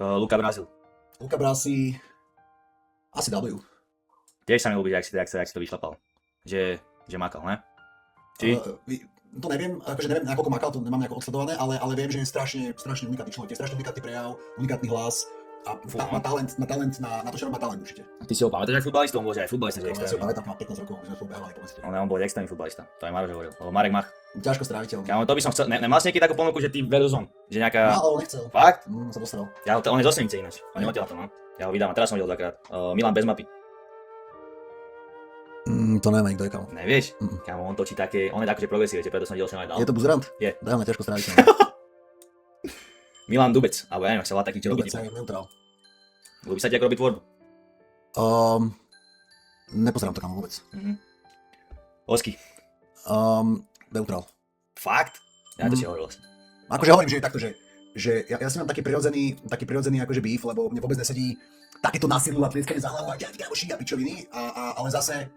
Luka Brazil. Luka Brasi, asi W. Tiež sa mi ľúbi, jak si to vyšlapal. Že makal, ne? Či? To neviem, akože neviem, nakoľko makal, to nemám nejako odsledované, ale viem, že je strašne unikátny človek, je strašne unikátny prejav, unikátny hlas a má talent na to, čo má talent určite. Ty si ho pamätáš aj futbalista? On bol aj futbalista, že Ja si ho extrémny. pamätám, má 15 rokov, že sme spolu behali po meste. On bol extrémny futbalista, to aj Maroš hovoril. Lebo Marek Mach. Ťažko stráviteľný. Kámo, to by som chcel, nemal si nejaký takú ponuku, že ty Verzon, že nejaká... No, ale on nechcel. Fakt? Sa dostal. On je z Osenice ináč, on je odtiaľ to, no. Ja ho vydávam, teraz som videl dvakrát. Milan bez mapy. To neviem, kto je kam. Nevieš? Kámo, on točí také, on je akože progresívne, preto som videl, čo aj dal. Je to buzerant? Je. Daj ma ťažko stráviteľný. Milan Dubec, alebo ja neviem, ak sa volá taký, čo robí. Vôbec, neutrál. Ľúbi sa ti, ako robí tvorbu. Nepozerám to kam vôbec. Osky. Neutral. Fakt? Ja to si hovoril vlastne. Akože hovorím, že je takto, že ja si mám taký prirodzený akože beef, lebo mne vôbec nesedí takéto násilné a tlieskanie za hlavu a kámoši a pičoviny, ale zase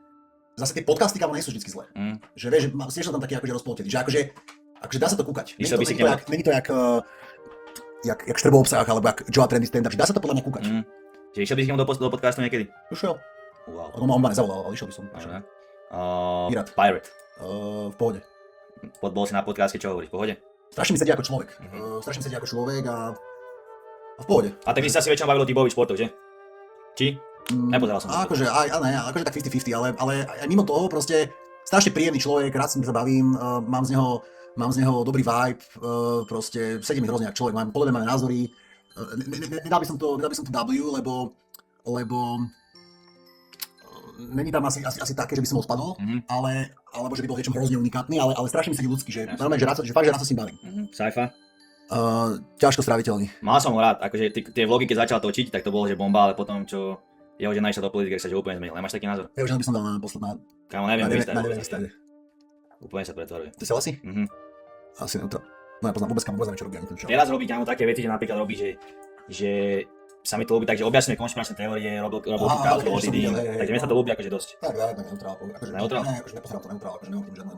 tie podcasty kámo nie sú vždycky zlé. Že vieš, že tiež som tam taký akože rozpoltený, že akože dá sa to kúkať. Není to jak Štrbov obsah, alebo jak Joe Trendy stand-up, že dá sa to podľa mňa kúkať. Čiže išiel by si k nemu do podcastu niekedy? Ušiel. Wow. On ma nezavolal, ale išiel by som. Pirát. Pirate. V pohode. Bol si na podcaste, čo hovoríš? V pohode? Strašne mi sedí ako človek. Strašne mi sedí ako človek a v pohode. A tak vy sa asi väčšinou bavilo tých bojových športov, že? Či? Nepozeral som. Akože akože tak 50-50, ale aj mimo toho proste strašne príjemný človek, rád s ním sa bavím, mám z neho dobrý vibe, proste sedí mi hrozne ako človek, mám podobné názory. Nedal by som to W, lebo není tam asi také, že by som ho spadol, alebo že by bol v niečom hrozne unikátny, ale strašne mi sedí ľudský, že normálne, že fakt, že rád sa s ním bavím. Saifa? Ťažko stráviteľný. Mal som ho rád, akože tie vlogy, keď začal točiť, tak to bolo, že bomba, ale potom, čo jeho žena išla do politiky, sa že úplne zmenil. Nemáš taký názor? Ja už by som dal na posledná. Kámo, neviem, Na 9. Úplne sa pretvaruje. Ty sa asi? Asi neutral. No ja poznám, vôbec neviem, čo robí ani ten čo. Teraz robí kámo také veci, že napríklad robí, že sa mi to ľúbi tak, že objasňuje konšpiračné teórie, robotika, takže mne sa to ľúbi akože dosť. Tak, neutral. Neutral? Ne, akože nepozerám to neutral, akože nemám tým žiadne